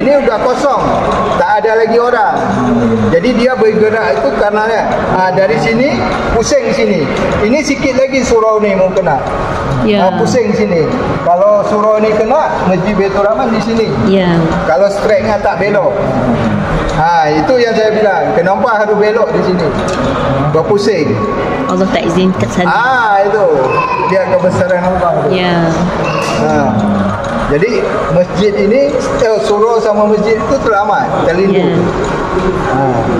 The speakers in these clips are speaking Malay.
Ini udah kosong, tak ada lagi orang. Jadi dia bergerak itu karena dari sini pusing sini. Ini sikit lagi surau ni mau kena. Pusing sini. Kalau surau ni kena, Masjid Baitur Rahman di sini. Kalau streknya tak belok. Itu yang saya bilang. Kenapa harus belok di sini? Berpusing. Allah tak izinkan sana. Itu dia kebesaran Allah. Jadi masjid ini, surau sama masjid itu selamat, terlindung.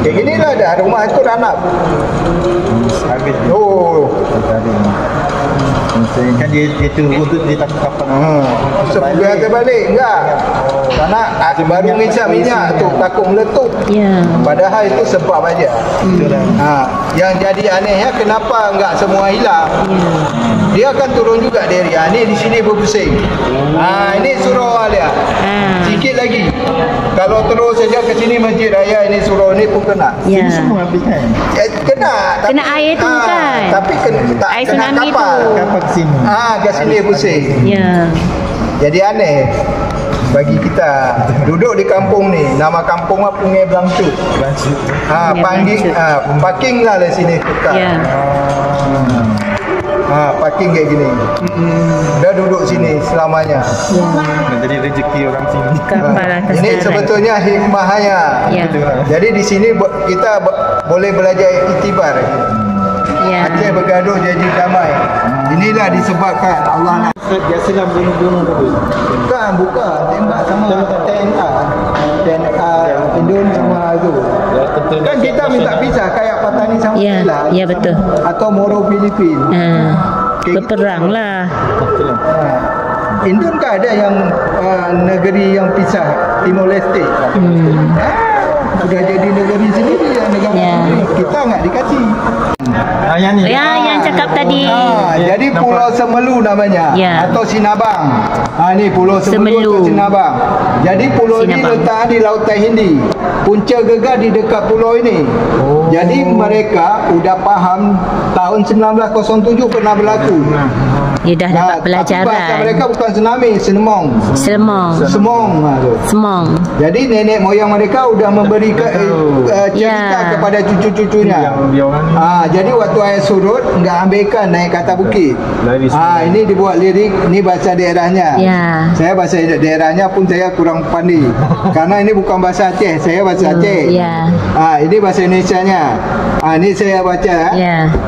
Kayak gini lah dah, rumah itu ranap. Habis. Kan dia turun tu dia tak kapal. Sebelum terbalik enggak. Karena baru minyak tu takut meletup. Padahal itu sebab aja. Yang jadi anehnya kenapa enggak semua hilang? Dia akan turun juga dari ni di sini berpusing. Ini surau dia. Sikit lagi. Kalau terus saja ke sini Masjid Raya ini surau ni pun kena. Ini semua habis kan? Kena air tu kan. Tapi tak air kena tsunami kapal. Kapal ke sini. Ke sini pusing. Jadi aneh bagi kita duduk di kampung ni. Nama kampung apa? Pungai Blangcut. Parking lah di sini tukar. Parking kayak gini. Dah duduk sini selamanya. Jadi rezeki orang sini. Ini sebetulnya hikmahnya. Jadi di sini kita boleh belajar iktibar. Aceh bergaduh jadi damai. Inilah disebabkan Allah nak. Biasalah bunuh-bunuh tu. Bukan tembak sama TNA Indon sama tu. Kan kita minta pisah kayak Patani sama Thailand. Ya betul. Atau Moro Filipin. Berperang lah. Indon kan ada yang negeri yang pisah, Timor Leste. Sudah jadi negeri sendiri, negara sendiri. Kita enggak dikasih. Yang cakap tadi. Jadi Pulau Semelu namanya, atau Sinabang. Ni Pulau Semelu atau Sinabang. Jadi pulau ini letak di Lautan Hindi. Punca gegar di dekat pulau ini. Jadi mereka udah paham tahun 1907 pernah berlaku. Dia dah dapat pelajaran. Bahasa mereka bukan tsunami, semong. Jadi nenek moyang mereka udah memberi cerita kepada cucu-cucunya. Jadi waktu air surut enggak ambilkan naik ke atas bukit. Ini dibuat lirik, ini bahasa daerahnya. Saya bahasa daerahnya pun saya kurang pandai. Karena ini bukan bahasa Aceh, saya bahasa Aceh. Ini bahasa Indonesianya. Ini saya baca.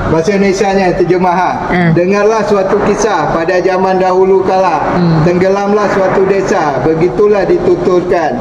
Bahasa Indonesianya terjemahan. Dengarlah suatu kisah pada zaman dahulu kala. Tenggelamlah suatu desa, begitulah dituturkan.